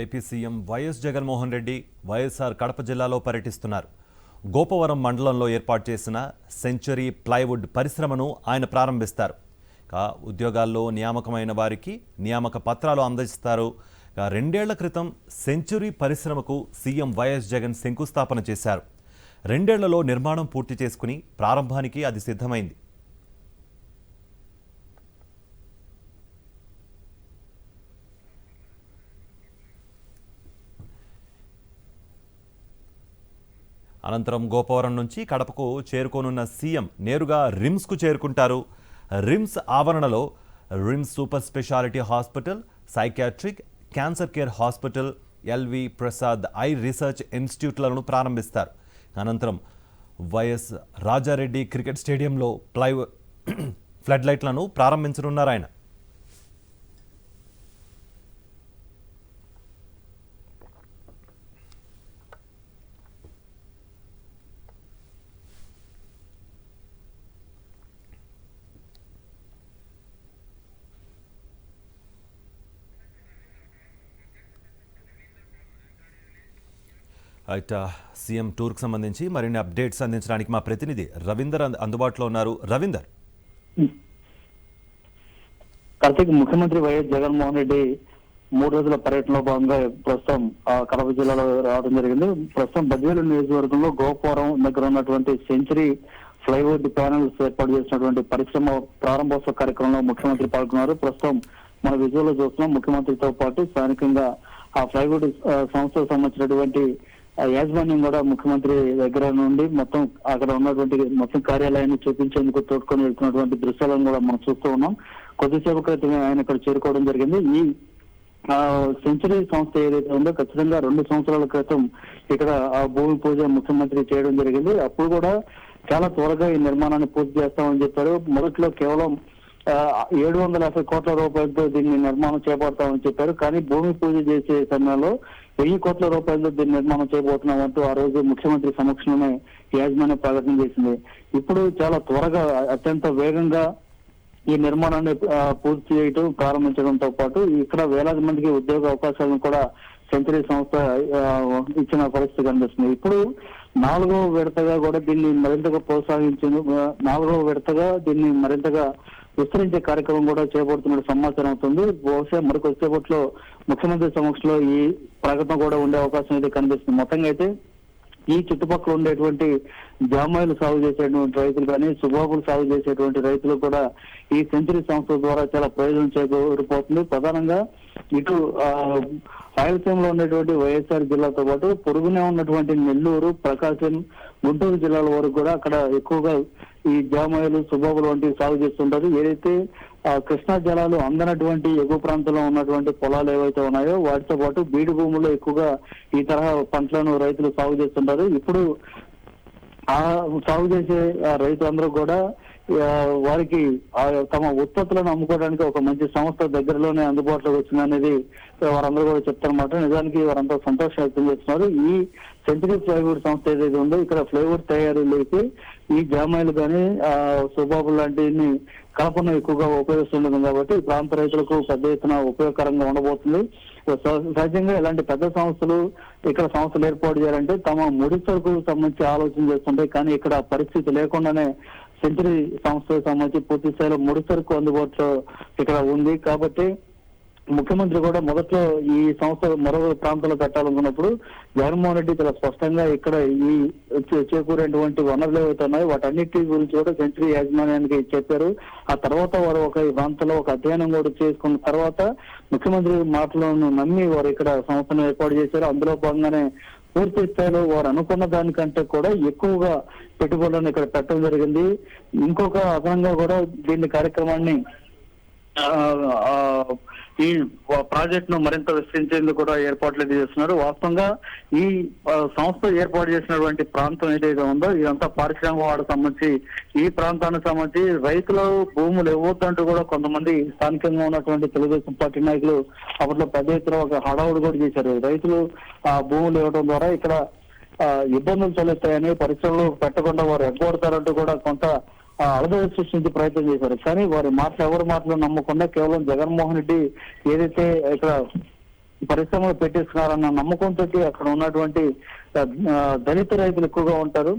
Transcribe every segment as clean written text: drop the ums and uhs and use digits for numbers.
AP CM YS Jaganmohan Reddy YSR Kadapa జిల్లాలో పర్యటిస్తున్నారు. గోపవరం మండలంలో ఏర్పాటు చేసిన సెంచరీ ప్లైవుడ్ పరిశ్రమను ఆయన ప్రారంభిస్తారు. ఉద్యోగాల్లో నియామకమైన వారికి నియామక పత్రాలు అందజేస్తారు. 2 ఏళ్ల క్రితం సెంచరీ పరిశ్రమకు సీఎం వైఎస్ జగన్ శంకుస్థాపన చేశారు. 2 ఏళ్లలో నిర్మాణం పూర్తి చేసుకుని ప్రారంభానికి అది సిద్ధమైంది. అనంతరం గోపవరం నుంచి కడపకు చేరుకోనున్న సీఎం నేరుగా రిమ్స్కు చేరుకుంటారు. రిమ్స్ ఆవరణలో RIMS super speciality hospital, psychiatric, cancer care hospital, LV Prasad eye research ఇన్స్టిట్యూట్లను ప్రారంభిస్తారు. అనంతరం వైఎస్ రాజారెడ్డి క్రికెట్ స్టేడియంలో ఫ్లడ్ లైట్లను ప్రారంభించనున్నారు ఆయన. సీఎం టూర్కి సంబంధించి మరిన్ని అప్డేట్స్ అందించడానికి మా ప్రతినిధి రవీందర్ అందుబాటులో ఉన్నారు. రవీందర్, కార్తీక్, ముఖ్యమంత్రి వైఎస్ జగన్మోహన్ రెడ్డి 3 రోజుల పర్యటనలో భాగంగా ప్రస్తుతం కడప జిల్లాలో రావడం జరిగింది. ప్రస్తుతం బద్వేలు నియోజకవర్గంలో గోపవరం దగ్గర ఉన్నటువంటి సెంచరీ ఫ్లైవుడ్ ప్యానల్స్ ఏర్పాటు చేసినటువంటి పరిశ్రమ ప్రారంభోత్సవ కార్యక్రమంలో ముఖ్యమంత్రి పాల్గొన్నారు. ప్రస్తుతం మన విజువల్లో చూస్తున్నాం. ముఖ్యమంత్రితో పాటు స్థానికంగా ఆ ఫ్లైవుడ్ సంస్థకు సంబంధించినటువంటి యాజమాన్యం కూడా ముఖ్యమంత్రి దగ్గర నుండి మొత్తం అక్కడ ఉన్నటువంటి మొత్తం కార్యాలయాన్ని చూపించేందుకు తోడుకొని వెళ్తున్నటువంటి దృశ్యాలను కూడా మనం చూస్తూ ఉన్నాం. కొద్దిసేపు క్రితమే ఆయన ఇక్కడ చేరుకోవడం జరిగింది. ఈ సెంచరీ సంస్థ ఏదైతే ఉందో ఖచ్చితంగా 2 సంవత్సరాల క్రితం ఇక్కడ ఆ భూమి పూజ ముఖ్యమంత్రి చేయడం జరిగింది. అప్పుడు కూడా చాలా త్వరగా ఈ నిర్మాణాన్ని పూర్తి చేస్తామని చెప్పారు. మొదట్లో కేవలం 750 కోట్ల రూపాయలతో దీన్ని నిర్మాణం చేపడతామని చెప్పారు. కానీ భూమి పూజ చేసే సమయంలో 1000 కోట్ల రూపాయలతో దీన్ని నిర్మాణం చేయబోతున్నామంటూ ఆ రోజు ముఖ్యమంత్రి సమక్షంలోనే యాజమాన్యం ప్రకటన చేసింది. ఇప్పుడు చాలా త్వరగా అత్యంత వేగంగా ఈ నిర్మాణాన్ని పూర్తి చేయటం ప్రారంభించడంతో పాటు ఇక్కడ వేలాది మందికి ఉద్యోగ అవకాశాలను కూడా సెంచరీ సంస్థ ఇచ్చిన పరిస్థితి కనిపిస్తుంది. ఇప్పుడు 4వ విడతగా కూడా దీన్ని మరింతగా ప్రోత్సహించింది. 4వ విడతగా దీన్ని మరింతగా విస్తరించే కార్యక్రమం కూడా చేపడుతున్న సమాచారం అవుతుంది. బహుశా మరికొద్దిసేపట్లో ముఖ్యమంత్రి సమక్షంలో ఈ ప్రకటన కూడా ఉండే అవకాశం అయితే కనిపిస్తుంది. మొత్తంగా అయితే ఈ చుట్టుపక్కల ఉండేటువంటి జామాయిలు సాగు చేసేటువంటి రైతులు కానీ సుబాబులు సాగు చేసేటువంటి రైతులు కూడా ఈ సెంచరీ సంస్థ ద్వారా చాలా ప్రయోజనం చేకూరిపోతుంది. ప్రధానంగా ఇటు రాయలసీమలో ఉన్నటువంటి వైఎస్ఆర్ జిల్లాతో పాటు పొరుగునే ఉన్నటువంటి నెల్లూరు, ప్రకాశం, గుంటూరు జిల్లాల వరకు కూడా అక్కడ ఎక్కువగా ఈ జామాయిలు, సుబాబులు వంటివి సాగు చేస్తుంటారు. ఏదైతే కృష్ణా జలాలు అందనటువంటి ఎగువ ప్రాంతంలో ఉన్నటువంటి పొలాలు ఏవైతే ఉన్నాయో వాటితో పాటు బీడు భూముల్లో ఎక్కువగా ఈ తరహా పంటలను రైతులు సాగు చేస్తుంటారు. ఇప్పుడు ఆ సాగు చేసే రైతులందరూ కూడా వారికి తమ ఉత్పత్తులను అమ్ముకోవడానికి ఒక మంచి సంస్థ దగ్గరలోనే అందుబాటులోకి వచ్చిందనేది వారందరూ కూడా చెప్తారన్నమాట. నిజానికి వారంతా సంతోషం వ్యక్తం చేస్తున్నారు. ఈ సెంచరీ ప్లైవుడ్ సంస్థ ఏదైతే ఉందో ఇక్కడ ప్లైవుడ్ తయారీలోకి ఈ జామాయిలు కానీ సుబాబులు లాంటివి కలపను ఎక్కువగా ఉపయోగిస్తుండదు కాబట్టి ఈ ప్రాంత రైతులకు పెద్ద ఎత్తున ఉపయోగకరంగా ఉండబోతుంది. సహజంగా ఇలాంటి పెద్ద సంస్థలు ఇక్కడ సంస్థలు ఏర్పాటు చేయాలంటే తమ ముడి సరుకు సంబంధించి ఆలోచన చేస్తుంటాయి. కానీ ఇక్కడ పరిస్థితి లేకుండానే సెంచరీ సంస్థకు సంబంధించి పూర్తి స్థాయిలో ముడి సరుకు అందుబాటులో ఇక్కడ ఉంది. కాబట్టి ముఖ్యమంత్రి కూడా మొదట్లో ఈ సంస్థ మరో ప్రాంతంలో పెట్టాలనుకున్నప్పుడు జగన్మోహన్ రెడ్డి చాలా స్పష్టంగా ఇక్కడ ఈ చేకూరేటువంటి వనరులు ఏవైతే ఉన్నాయో వాటన్నిటి గురించి కూడా సెంచరీ యాజమాన్యానికి చెప్పారు. ఆ తర్వాత వారు ఈ ప్రాంతంలో ఒక అధ్యయనం కూడా చేసుకున్న తర్వాత ముఖ్యమంత్రి మాటలను నమ్మి వారు ఇక్కడ సంస్థను ఏర్పాటు చేశారు. అందులో భాగంగానే పూర్తి స్థాయిలో వారు అనుకున్న దానికంటే కూడా ఎక్కువగా పెట్టుబడులను ఇక్కడ పెట్టడం జరిగింది. ఇంకొక అదనంగా కూడా దీన్ని కార్యక్రమాన్ని ఈ ప్రాజెక్ట్ ను మరింత విస్తరించేందుకు కూడా ఏర్పాట్లు చేస్తున్నారు. వాస్తవంగా ఈ సంస్థ ఏర్పాటు చేసినటువంటి ప్రాంతం ఏదైతే ఉందో ఇదంతా పారిశ్రామిక వాడకు సంబంధించి ఈ ప్రాంతానికి సంబంధించి రైతుల భూములు ఇవ్వద్దంటూ కూడా కొంతమంది స్థానికంగా ఉన్నటువంటి తెలుగుదేశం పార్టీ నాయకులు అప్పట్లో పెద్ద ఎత్తున ఒక హడావుడి కూడా చేశారు. రైతులు ఆ భూములు ఇవ్వడం ద్వారా ఇక్కడ ఇబ్బందులు తలెత్తాయని పరిశ్రమలు పెట్టకుండా వారు ఎగ్గొడతారంటూ కూడా కొంత అలజడి సృష్టించే ప్రయత్నం చేశారు. కానీ వారి మాటలు ఎవరి మాటలు నమ్మకుండా కేవలం జగన్మోహన్ రెడ్డి ఏదైతే ఇక్కడ పరిశ్రమలు పెట్టిస్తున్నారన్న నమ్మకంతో అక్కడ ఉన్నటువంటి దళిత రైతులు ఎక్కువగా ఉంటారు.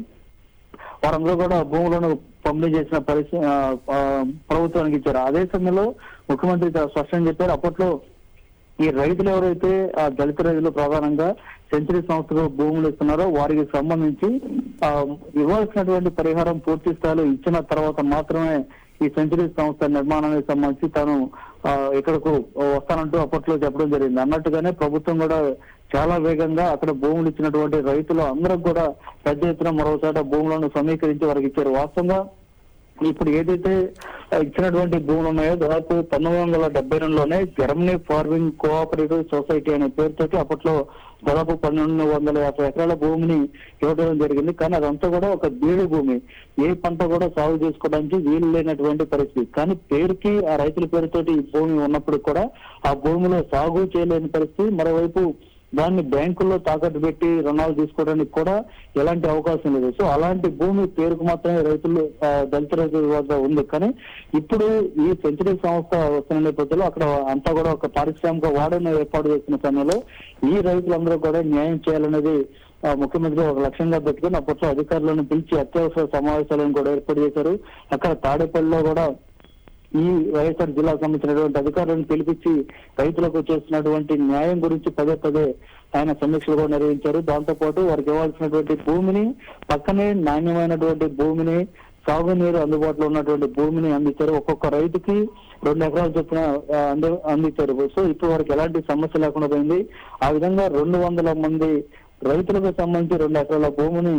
వారందరూ కూడా భూములను పంపిణీ చేసిన ప్రభుత్వానికి ఇచ్చారు. అదే సమయంలో ముఖ్యమంత్రి స్పష్టంగా చెప్పారు, అప్పట్లో ఈ రైతులు ఎవరైతే ఆ దళిత రైతులు ప్రధానంగా సెంచరీ సంస్థకు భూములు ఇస్తున్నారో వారికి సంబంధించి ఇవ్వాల్సినటువంటి పరిహారం పూర్తి స్థాయిలో ఇచ్చిన తర్వాత మాత్రమే ఈ సెంచరీ సంస్థ నిర్మాణానికి సంబంధించి తాను ఇక్కడకు వస్తానంటూ అప్పట్లో చెప్పడం జరిగింది. అన్నట్టుగానే ప్రభుత్వం కూడా చాలా వేగంగా అక్కడ భూములు ఇచ్చినటువంటి రైతులు అందరూ కూడా పెద్ద ఎత్తున మరోసారి భూములను సమీకరించి వారికి ఇచ్చారు. వాస్తవంగా ఇప్పుడు ఏదైతే ఇచ్చినటువంటి భూములు ఉన్నాయో దాదాపు 1972లోనే జర్మనీ ఫార్మింగ్ కోఆపరేటివ్ సొసైటీ అనే పేరుతోటి అప్పట్లో దాదాపు 1250 ఎకరాల భూమిని ఇవ్వడం జరిగింది. కానీ అదంతా కూడా ఒక బీడు భూమి, ఏ పంట కూడా సాగు చేసుకోవడానికి వీలు లేనటువంటి పరిస్థితి. కానీ పేరుకి ఆ రైతుల పేరుతోటి ఈ భూమి ఉన్నప్పుడు కూడా ఆ భూమిలో సాగు చేయలేని పరిస్థితి. మరోవైపు దాన్ని బ్యాంకుల్లో తాకట్టు పెట్టి రుణాలు తీసుకోవడానికి కూడా ఎలాంటి అవకాశం లేదు. సో అలాంటి భూమి పేరుకు మాత్రమే రైతులు దళిత రైతుల వద్ద ఉంది. కానీ ఇప్పుడు ఈ సెంచరీ సంస్థ వస్తున్న నేపథ్యంలో అక్కడ అంతా కూడా ఒక పారిశ్రామిక వాడను ఏర్పాటు చేసిన సమయంలో ఈ రైతులందరూ కూడా న్యాయం చేయాలనేది ముఖ్యమంత్రి ఒక లక్ష్యంగా పెట్టుకుని అప్పట్లో అధికారులను పిలిచి అత్యవసర సమావేశాలను కూడా ఏర్పాటు చేశారు. అక్కడ తాడేపల్లిలో కూడా ఈ వైఎస్ఆర్ జిల్లాకు సంబంధించినటువంటి అధికారులను పిలిపించి రైతులకు చేస్తున్నటువంటి న్యాయం గురించి పదే పదే ఆయన సమీక్షలు కూడా నిర్వహించారు. దాంతో పాటు వారికి ఇవ్వాల్సినటువంటి భూమిని పక్కనే నాణ్యమైనటువంటి భూమిని, సాగునీరు అందుబాటులో ఉన్నటువంటి భూమిని అందించారు. ఒక్కొక్క రైతుకి 2 ఎకరాలు చొప్పున అందించారు. సో ఇప్పుడు వారికి ఎలాంటి సమస్య లేకుండా పోయింది. ఆ విధంగా 200 మంది రైతులకు సంబంధించి 2 ఎకరాల భూమిని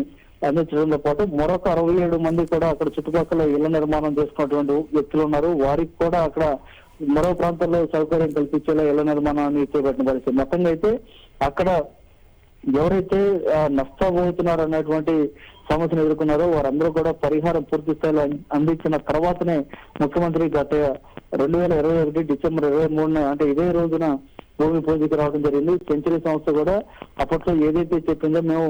అందించడంతో పాటు మరొక 67 మంది కూడా అక్కడ చుట్టుపక్కల ఇళ్ల నిర్మాణం చేసుకున్నటువంటి వ్యక్తులు ఉన్నారు. వారికి కూడా అక్కడ మరో ప్రాంతాల్లో సౌకర్యం కల్పించేలా ఇళ్ల నిర్మాణాన్ని చేపట్టిన పరిస్థితి. మొత్తంగా అయితే అక్కడ ఎవరైతే నష్టపోతున్నారు అనేటువంటి సమస్యను ఎదుర్కొన్నారో వారందరూ కూడా పరిహారం పూర్తి స్థాయిలో అందించిన తర్వాతనే ముఖ్యమంత్రి గత 2021 డిసెంబర్ 23న అంటే ఇదే రోజున భూమి పూజకి రావడం జరిగింది. సెంచరీ సంస్థ కూడా అప్పట్లో ఏదైతే చెప్పిందో మేము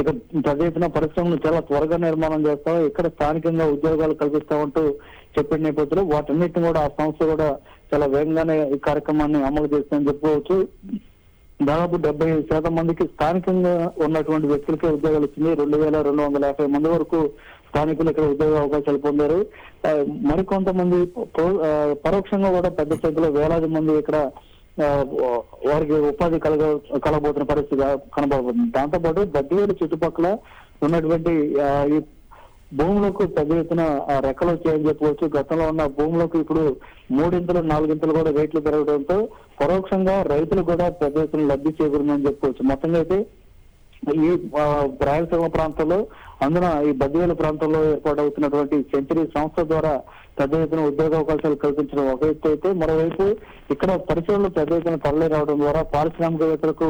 ఇక పెద్ద ఎత్తున పరిశ్రమలు చాలా త్వరగా నిర్మాణం చేస్తాం, ఇక్కడ స్థానికంగా ఉద్యోగాలు కల్పిస్తామంటూ చెప్పిన నేపథ్యంలో వాటన్నిటిని కూడా ఆ సంస్థ కూడా చాలా వేగంగానే ఈ కార్యక్రమాన్ని అమలు చేస్తుందని చెప్పుకోవచ్చు. దాదాపు 70% మందికి స్థానికంగా ఉన్నటువంటి వ్యక్తులకే ఉద్యోగాలు వచ్చింది. 2250 మంది వరకు స్థానికులు ఇక్కడ ఉద్యోగ అవకాశాలు పొందారు. మరికొంతమంది పరోక్షంగా కూడా పెద్ద సంఖ్యలో వేలాది మంది ఇక్కడ వారికి ఉపాధి కలగబోతున్న పరిస్థితి కనబడుతుంది. దాంతోపాటు బద్దివేలు చుట్టుపక్కల ఉన్నటువంటి ఈ భూములకు పెద్ద ఎత్తున రెక్కలు వచ్చాయని చెప్పవచ్చు. గతంలో ఉన్న భూములకు ఇప్పుడు 3-4 కూడా రేట్లు పెరగడంతో పరోక్షంగా రైతులు కూడా పెద్ద ఎత్తున లబ్ధి చేకూరిందని చెప్పుకోవచ్చు. మొత్తంగా అయితే ఈ రాయలసీమ ప్రాంతంలో అందున ఈ బద్దివేలు ప్రాంతంలో ఏర్పాటవుతున్నటువంటి సెంచరీ సంస్థ ద్వారా పెద్ద ఎత్తున ఉద్యోగ అవకాశాలు కల్పించడం ఒక ఎత్తు అయితే, మరోవైపు ఇక్కడ పరిశ్రమలు పెద్ద ఎత్తున తరలి రావడం ద్వారా పారిశ్రామికవేత్తలకు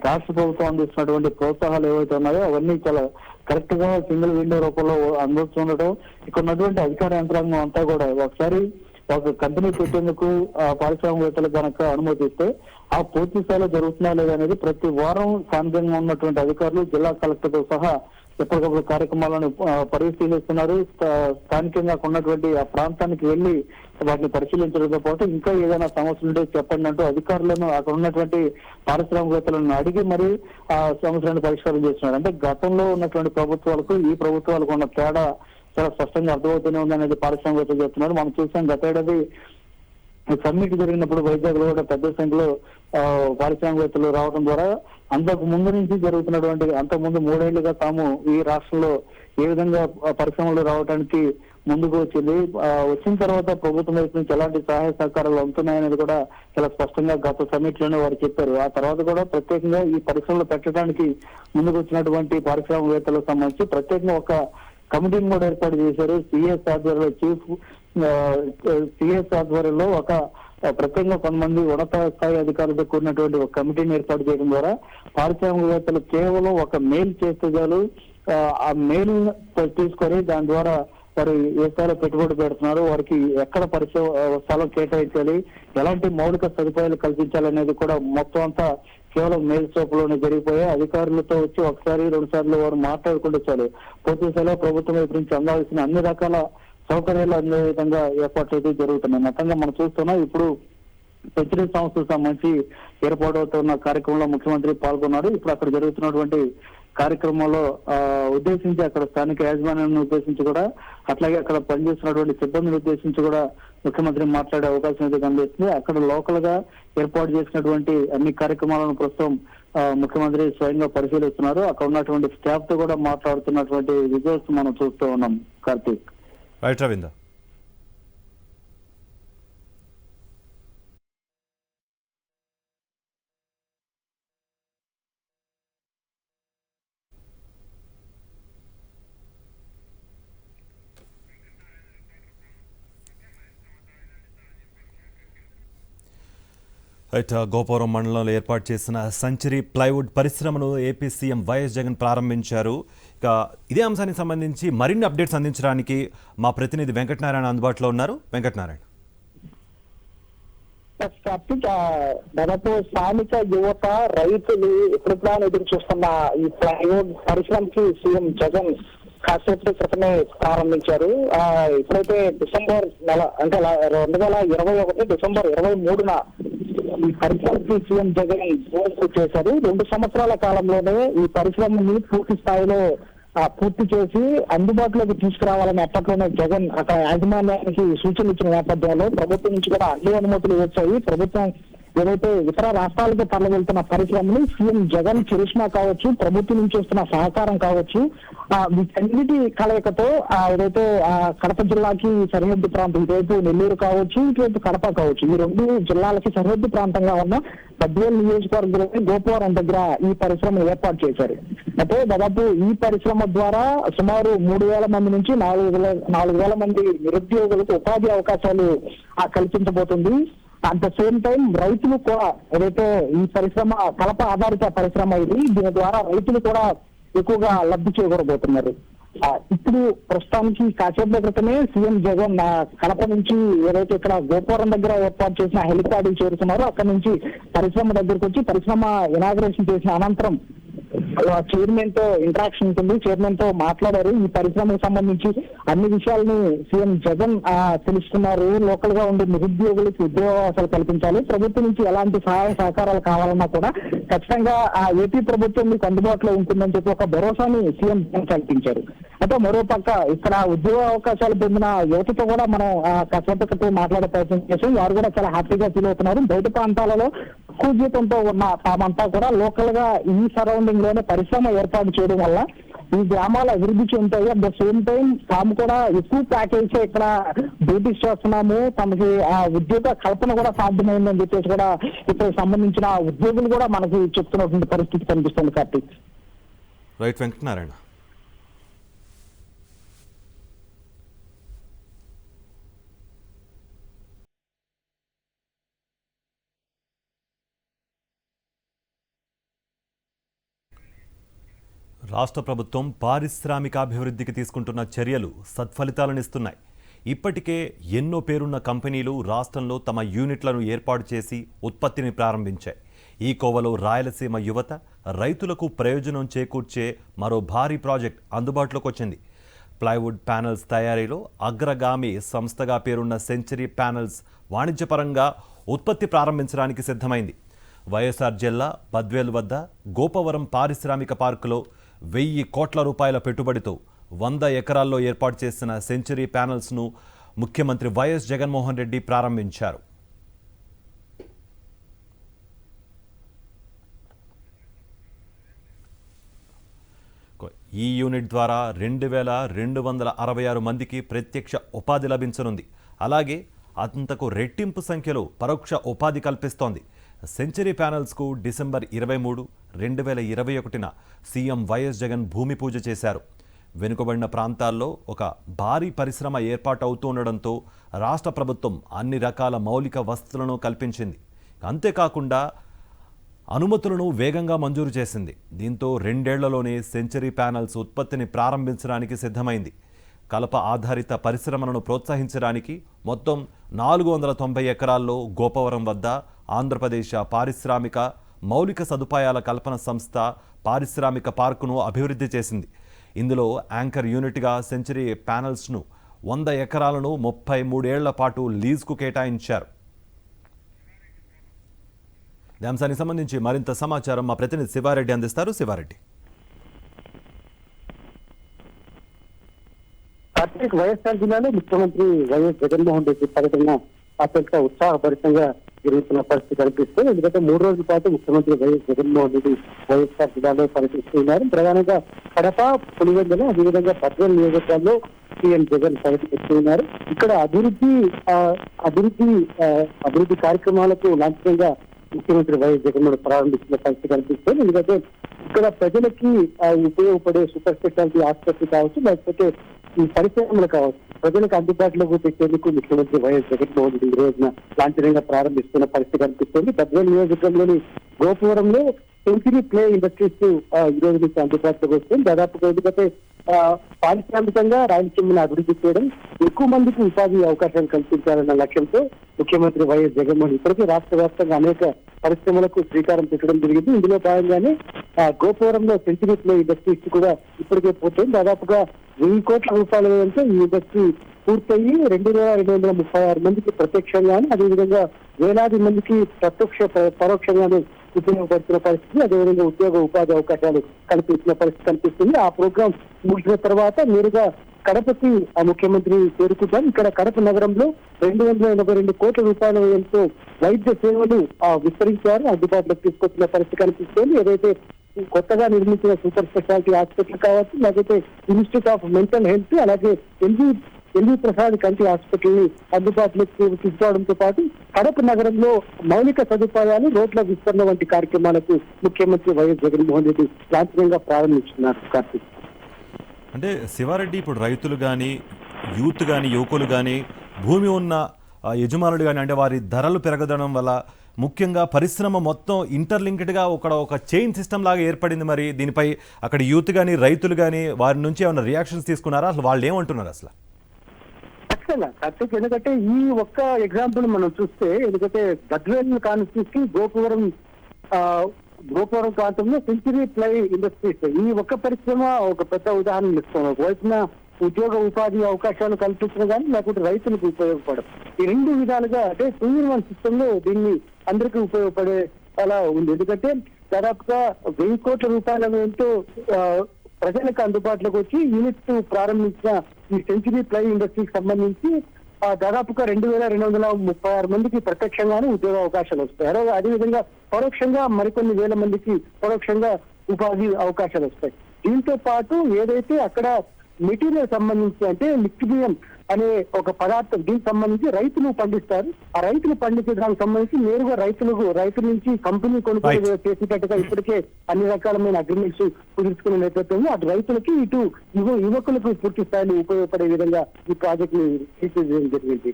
రాష్ట్ర ప్రభుత్వం అందిస్తున్నటువంటి ప్రోత్సాహాలు ఏవైతే ఉన్నాయో అవన్నీ చాలా కరెక్ట్ గా సింగిల్ విండో రూపంలో అందుతుండటం, ఇక్కడ ఉన్నటువంటి అధికార యంత్రాంగం అంతా కూడా ఒకసారి ఒక కంపెనీ పెట్టేందుకు పారిశ్రామికవేత్తలకు కనుక అనుమతిస్తే ఆ పూర్తి స్థాయిలో జరుగుతున్నా లేదనేది ప్రతి వారం స్థానికంగా ఉన్నటువంటి అధికారులు జిల్లా కలెక్టర్తో సహా ఎప్పటికప్పుడు కార్యక్రమాలను పరిశీలిస్తున్నారు. స్థానికంగా ఉన్నటువంటి ఆ ప్రాంతానికి వెళ్లి వాటిని పరిశీలించడంతో పాటు ఇంకా ఏదైనా సమస్యలు ఉంటే చెప్పండి అంటూ అధికారులను అక్కడ ఉన్నటువంటి పారిశ్రామికవేత్తలను అడిగి మరి ఆ సమస్యలను పరిష్కారం చేస్తున్నారు. అంటే గతంలో ఉన్నటువంటి ప్రభుత్వాలకు ఈ ప్రభుత్వాలకు ఉన్న తేడా చాలా స్పష్టంగా అర్థమవుతూనే ఉందనేది పారిశ్రామికవేత్తలు చెప్తున్నారు. మనం చూసాం గత ఏడాది సమ్మిట్ జరిగినప్పుడు వైజాగ్ లో కూడా పెద్ద సంఖ్యలో పారిశ్రామికవేత్తలు రావడం ద్వారా అంతకు ముందు నుంచి జరుగుతున్నటువంటి అంతకుముందు 3 ఏళ్లుగా తాము ఈ రాష్ట్రంలో ఏ విధంగా పరిశ్రమలు రావడానికి ముందుకు వచ్చింది, వచ్చిన తర్వాత ప్రభుత్వం వైపు నుంచి ఎలాంటి సహాయ సహకారాలు అందుతున్నాయనేది కూడా చాలా స్పష్టంగా గత సమ్మిట్ లోనే వారు చెప్పారు. ఆ తర్వాత కూడా ప్రత్యేకంగా ఈ పరిశ్రమలు పెట్టడానికి ముందుకు వచ్చినటువంటి పారిశ్రామికవేత్తలకు సంబంధించి ప్రత్యేకంగా ఒక కమిటీని కూడా ఏర్పాటు చేశారు. సిఎస్ ఆధ్వర్యంలో ఒక ప్రత్యేకంగా కొంతమంది ఉన్నత స్థాయి అధికారులతో కూడినటువంటి ఒక కమిటీని ఏర్పాటు చేయడం ద్వారా పారిశ్రామికవేత్తలు కేవలం ఒక మెయిల్ చేస్తే చాలు, ఆ మెయిల్ తీసుకొని దాని ద్వారా వారు ఏ స్థాయిలో పెట్టుబడి పెడుతున్నారు, వారికి ఎక్కడ స్థలం కేటాయించాలి, ఎలాంటి మౌలిక సదుపాయాలు కల్పించాలనేది కూడా మొత్తం అంతా కేవలం మెయిల్ లోనే జరిగిపోయి అధికారులతో వచ్చి 1-2 సార్లు వారు మాట్లాడుకుంటూ చాలు పూర్తి స్థాయిలో ప్రభుత్వం వైపు నుంచి అందాల్సిన అన్ని రకాల సౌకర్యాలు అందే విధంగా ఏర్పాట్లు అయితే జరుగుతున్నాయి. మొత్తంగా మనం చూస్తున్నాం ఇప్పుడు సెంచరీ సంస్థకు సంబంధించి ఏర్పాటవుతున్న కార్యక్రమంలో ముఖ్యమంత్రి పాల్గొన్నారు. ఇప్పుడు అక్కడ జరుగుతున్నటువంటి కార్యక్రమంలో ఉద్దేశించి అక్కడ స్థానిక యాజమాన్యాన్ని ఉద్దేశించి కూడా, అట్లాగే అక్కడ పనిచేస్తున్నటువంటి సిబ్బందిని ఉద్దేశించి కూడా ముఖ్యమంత్రి మాట్లాడే అవకాశం అయితే కనిపిస్తుంది. అక్కడ లోకల్ గా ఏర్పాటు చేసినటువంటి అన్ని కార్యక్రమాలను ప్రస్తుతం ముఖ్యమంత్రి స్వయంగా పరిశీలిస్తున్నారు. అక్కడ ఉన్నటువంటి స్టాఫ్ తో కూడా మాట్లాడుతున్నటువంటి విజువల్స్ మనం చూస్తూ ఉన్నాం. కార్తీక్. రైట్ రవీందర్. రైట్, గోపవరం మండలంలో ఏర్పాటు చేసిన సెంచరీ ప్లైవుడ్ పరిశ్రమను ఏపీ సీఎం వైఎస్ జగన్ ప్రారంభించారు. ఇక ఇదే అంశానికి సంబంధించి మరిన్ని అప్డేట్స్ అందించడానికి మా ప్రతినిధి వెంకటనారాయణ అందుబాటులో ఉన్నారు. వెంకటనారాయణ. దాదాపు స్థానిక యువత, రైతులు ఎప్పుడెప్పుడా ఎదురు చూస్తున్న ఈ ప్లైవుడ్ పరిశ్రమకి సీఎం జగన్ కాసేపు క్రితమే ప్రారంభించారు. ఇప్పుడైతే డిసెంబర్ నెల అంటే 2021 డిసెంబర్ 23న ఈ పరిశ్రమకి సీఎం జగన్ పూర్తి చేశారు. 2 సంవత్సరాల కాలంలోనే ఈ పరిశ్రమని పూర్తి స్థాయిలో పూర్తి చేసి అందుబాటులోకి తీసుకురావాలని అప్పట్లోనే జగన్ అక్కడ యాజమాన్యానికి సూచనలు ఇచ్చిన నేపథ్యంలో ప్రభుత్వం నుంచి కూడా అన్ని అనుమతులు వచ్చాయి. ప్రభుత్వం ఏదైతే ఇతర రాష్ట్రాలకు తరలి వెళ్తున్న పరిశ్రమలు సీఎం జగన్ చరిష్మా కావచ్చు, ప్రభుత్వం నుంచి వస్తున్న సహకారం కావచ్చు, వీటన్నిటి కలయికతో ఏదైతే కడప జిల్లాకి సరిహద్దు ప్రాంతం, ఇటువైపు నెల్లూరు కావచ్చు, ఇటువైపు కడప కావచ్చు, ఈ 2 జిల్లాలకి సరిహద్దు ప్రాంతంగా ఉన్న బద్వేలు నియోజకవర్గంలోని గోపవరం దగ్గర ఈ పరిశ్రమను ఏర్పాటు చేశారు. అయితే దాదాపు ఈ పరిశ్రమ ద్వారా సుమారు 3,000 మంది నుంచి 4,000 మంది నిరుద్యోగులకు ఉపాధి అవకాశాలు కల్పించబోతుంది. అట్ ద సేమ్ టైం రైతులు కూడా, ఏదైతే ఈ పరిశ్రమ కలప ఆధారిత పరిశ్రమ ఇది, దీని ద్వారా రైతులు కూడా ఎక్కువగా లబ్ధి చేకూరబోతున్నారు. ఇప్పుడు ప్రస్తుతానికి కాసేపు క్రితమే సీఎం జగన్ కడప నుంచి ఏదైతే ఇక్కడ గోపవరం దగ్గర ఏర్పాటు చేసిన హెలిప్యాడ్ చేరుకున్నారో అక్కడ నుంచి పరిశ్రమ దగ్గరకు వచ్చి పరిశ్రమ ఇనాగ్రేషన్ చేసిన అనంతరం చైర్మన్ తో ఇంటరాక్షన్ ఉంటుంది. చైర్మన్ తో మాట్లాడారు. ఈ పరిశ్రమకు సంబంధించి అన్ని విషయాలని సీఎం జగన్ తెలుసుకున్నారు. లోకల్ గా ఉండే నిరుద్యోగులకు ఉద్యోగావకాశాలు కల్పించాలి, ప్రభుత్వం నుంచి ఎలాంటి సహాయ సహకారాలు కావాలన్నా కూడా ఖచ్చితంగా ఏపీ ప్రభుత్వం మీకు అందుబాటులో ఉంటుందని చెప్పి ఒక భరోసాని సీఎం జగన్ కల్పించారు. అయితే మరోపక్క ఇక్కడ ఉద్యోగ అవకాశాలు పొందిన యువతతో కూడా మనం కష్టపడి మాట్లాడే ప్రయత్నం చేసాం. వారు కూడా చాలా హ్యాపీగా ఫీల్ అవుతున్నారు. బయట ప్రాంతాలలో తక్కువ జీతంతో ఉన్న తామంతా కూడా లోకల్ గా ఈ సరౌండింగ్ లోనే పరిశ్రమ ఏర్పాటు చేయడం వల్ల ఈ గ్రామాల అభివృద్ధి చెందుతాయి. అట్ ద సేమ్ టైం తాము కూడా ఎక్కువ ప్యాకేజ్ ఇక్కడ డ్యూటీస్ చేస్తున్నాము, తమకి ఆ ఉద్యోగ కల్పన కూడా సాధ్యమైందని చెప్పేసి కూడా ఇక్కడ సంబంధించిన ఉద్యోగులు కూడా మనకి చెప్తున్నటువంటి పరిస్థితి కనిపిస్తుంది. కార్తీక్. రైట్ వెంకటనారాయణ. రాష్ట్ర ప్రభుత్వం పారిశ్రామికాభివృద్ధికి తీసుకుంటున్న చర్యలు సత్ఫలితాలనిస్తున్నాయి. ఇప్పటికే ఎన్నో పేరున్న కంపెనీలు రాష్ట్రంలో తమ యూనిట్లను ఏర్పాటు చేసి ఉత్పత్తిని ప్రారంభించాయి. ఈ కోవలో రాయలసీమ యువత, రైతులకు ప్రయోజనం చేకూర్చే మరో భారీ ప్రాజెక్ట్ అందుబాటులోకి వచ్చింది. ప్లైవుడ్ ప్యానెల్స్ తయారీలో అగ్రగామి సంస్థగా పేరున్న సెంచరీ ప్యానెల్స్ వాణిజ్యపరంగా ఉత్పత్తి ప్రారంభించడానికి సిద్ధమైంది. వైఎస్ఆర్ జిల్లా బద్వేలు వద్ద గోపవరం పారిశ్రామిక పార్కులో 1,000 కోట్ల రూపాయల పెట్టుబడితో 100 ఎకరాల్లో ఏర్పాటు చేసిన సెంచరీ ప్యానెల్స్ను ముఖ్యమంత్రి వైఎస్ జగన్మోహన్ రెడ్డి ప్రారంభించారు. ఈ యూనిట్ ద్వారా 2,266 మందికి ప్రత్యక్ష ఉపాధి లభించనుంది. అలాగే అంతకు రెట్టింపు సంఖ్యలో పరోక్ష ఉపాధి కల్పిస్తోంది. సెంచరీ ప్యానెల్స్కు డిసెంబర్ 23, 2021న సీఎం వైఎస్ జగన్ భూమి పూజ చేశారు. వెనుకబడిన ప్రాంతాల్లో ఒక భారీ పరిశ్రమ ఏర్పాటు అవుతుండడంతో రాష్ట్ర ప్రభుత్వం అన్ని రకాల మౌలిక వసతులను కల్పించింది. అంతేకాకుండా అనుమతులను వేగంగా మంజూరు చేసింది. దీంతో 2 ఏళ్లలోనే సెంచరీ ప్యానెల్స్ ఉత్పత్తిని ప్రారంభించడానికి సిద్ధమైంది. కలప ఆధారిత పరిశ్రమలను ప్రోత్సహించడానికి మొత్తం 490 ఎకరాల్లో గోపవరం వద్ద ఆంధ్రప్రదేశ్ పారిశ్రామిక మౌలిక సదుపాయాల కల్పన సంస్థ పారిశ్రామిక పార్కును అభివృద్ధి చేసింది. ఇందులో యాంకర్ యూనిట్గా సెంచరీ ప్యానెల్స్ను 100 ఎకరాలను 33 ఏళ్ల పాటు లీజుకు కేటాయించారు. ఈ అంశానికి సంబంధించి మరింత సమాచారం మా ప్రతినిధి శివారెడ్డి అందిస్తారు. శివారెడ్డి. కార్తీక్, వైఎస్ఆర్ జిల్లాలో ముఖ్యమంత్రి వైఎస్ జగన్మోహన్ రెడ్డి పర్యటన అత్యంత ఉత్సాహభరితంగా జరుగుతున్న పరిస్థితి కనిపిస్తే, ఎందుకంటే 3 రోజుల పాటు ముఖ్యమంత్రి వైఎస్ జగన్మోహన్ రెడ్డి వైఎస్ఆర్ జిల్లాలో పర్యటిస్తున్నారు. ప్రధానంగా కడప, పులివెందుల, అదేవిధంగా బద్వేలు నియోజకవర్గాల్లో సీఎం జగన్ పర్యటిస్తున్నారు. ఇక్కడ అభివృద్ధి కార్యక్రమాలకు లాంఛనంగా ముఖ్యమంత్రి వైఎస్ జగన్మోహన్ ప్రారంభిస్తున్న పరిస్థితి కనిపిస్తుంది. ఎందుకంటే ఇక్కడ ప్రజలకి ఉపయోగపడే సూపర్ స్పెషాలిటీ ఆసుపత్రి కావచ్చు, లేకపోతే ఈ పరిశ్రమలు కావచ్చు, ప్రజలకు అందుబాటులోకి పెట్టేందుకు ముఖ్యమంత్రి వైఎస్ జగన్మోహన్ రెడ్డి ఈ రోజున లాంఛనంగా ప్రారంభిస్తున్న పరిస్థితి కనిపిస్తుంది. బద్వేలు నియోజకవర్గంలోని గోపురంలో సెంచరీ ప్లే ఇండస్ట్రీస్ ఈ రోజు నుంచి అందుబాటులోకి వస్తుంది. దాదాపుగా ఎందుకంటే పారిశ్రామికంగా రాయలసీమను అభివృద్ధి చేయడం, ఎక్కువ మందికి ఉపాధి అవకాశాలు కల్పించాలన్న లక్ష్యంతో ముఖ్యమంత్రి వైఎస్ జగన్మోహన్ ఇప్పటికీ రాష్ట్ర వ్యాప్తంగా అనేక పరిశ్రమలకు శ్రీకారం పెట్టడం జరిగింది. ఇందులో భాగంగానే గోపురంలో సెంచరీ ప్లే ఇండస్ట్రీస్ కూడా ఇప్పటికే పోతుంది. దాదాపుగా 1000 కోట్ల రూపాయల వ్యయంతో ఈ ఇండస్ట్రీ పూర్తయి 2236 మందికి ప్రత్యక్షంగాను, అదేవిధంగా వేలాది మందికి పరోక్షంగాను ఉపయోగపడుతున్న పరిస్థితి, అదేవిధంగా ఉపాధి అవకాశాలు కల్పించిన పరిస్థితి కనిపిస్తుంది. ఆ ప్రోగ్రాం ముగిసిన తర్వాత నేరుగా కడపకి ముఖ్యమంత్రి చేరుకుంటారు. ఇక్కడ కడప నగరంలో 282 కోట్ల రూపాయల వ్యయంతో వైద్య సేవలు విస్తరించారు, అందుబాటులోకి తీసుకొచ్చిన పరిస్థితి కనిపిస్తుంది. ఏదైతే కొత్తగా నిర్మించిన సూపర్ స్పెషాలిటీ హాస్పిటల్ కావచ్చు, లేకపోతే ఇన్స్టిట్యూట్ ఆఫ్ మెంటల్ హెల్త్, అలాగే ఎల్వి ప్రసాద్ కంటి హాస్పిటల్ ని అందుబాటులోకి తీసుకోవడంతో పాటు కడప నగరంలో మౌలిక సదుపాయాలు, రోడ్ల విస్తరణ వంటి కార్యక్రమాలకు ముఖ్యమంత్రి వైఎస్ జగన్మోహన్ రెడ్డి లాంఛనంగా ప్రారంభించున్నారు. కార్తీక్, అంటే శివారెడ్డి, ఇప్పుడు రైతులు కానీ, యూత్ కానీ, యువకులు కానీ, భూమి ఉన్న యజమానులు కానీ, అంటే వారి ధరలు పెరగడం వల్ల ముఖ్యంగా పరిశ్రమ మొత్తం ఇంటర్లింక్డ్గా ఒక చైన్ సిస్టమ్ లాగా ఏర్పడింది. మరి దీనిపై అక్కడ యూత్ కానీ, రైతులు కానీ వారి నుంచి ఏమైనా రియాక్షన్స్ తీసుకున్నారా? అసలు వాళ్ళు ఏమంటున్నారు అసలు? కార్తీక్, ఎందుకంటే ఈ ఒక్క ఎగ్జాంపుల్ మనం చూస్తే, ఎందుకంటే బద్వేలు కాన్స్టిట్యూన్సీ గోపురం ప్రాంతంలో సెంచరీ ప్లై ఇండస్ట్రీస్ ఈ ఒక్క పరిశ్రమ ఒక పెద్ద ఉదాహరణ ఇస్తాం. ఒకవైపున ఉద్యోగ ఉపాధి అవకాశాలు కల్పించడం కానీ, లేకపోతే రైతులకు ఉపయోగపడడం, ఈ 2 విధాలుగా అంటే 2-in-1 సిస్టమ్ లో దీన్ని అందరికీ ఉపయోగపడే అలా ఉంది. ఎందుకంటే దాదాపుగా 1000 కోట్ల రూపాయల వ్యయంతో ప్రజలకు అందుబాటులోకి వచ్చి యూనిట్ ప్రారంభించిన ఈ సెంచరీ ప్లై ఇండస్ట్రీకి సంబంధించి దాదాపుగా 2236 మందికి ప్రత్యక్షంగానే ఉద్యోగ అవకాశాలు వస్తాయి. అదేవిధంగా పరోక్షంగా మరికొన్ని వేల మందికి పరోక్షంగా ఉపాధి అవకాశాలు వస్తాయి. దీంతో పాటు ఏదైతే అక్కడ మెటీరియల్ సంబంధించి, అంటే లిక్విడియం అనే ఒక పదార్థం, దీనికి సంబంధించి రైతులు పండిస్తారు. ఆ రైతులు పండించే దానికి సంబంధించి నేరుగా రైతుల నుంచి కంపెనీ కొనుగోలు చేసేటట్టుగా ఇప్పటికే అన్ని రకాలమైన అగ్రిమెంట్స్ కుదుర్చుకునే నేపథ్యంలో అటు రైతులకి, ఇటు యువకులకు పూర్తి స్థాయిలో ఉపయోగపడే విధంగా ఈ ప్రాజెక్ట్ ని తీర్చిదిద్దడం జరిగింది.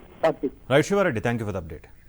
Right Shivareddy, thank you for the update.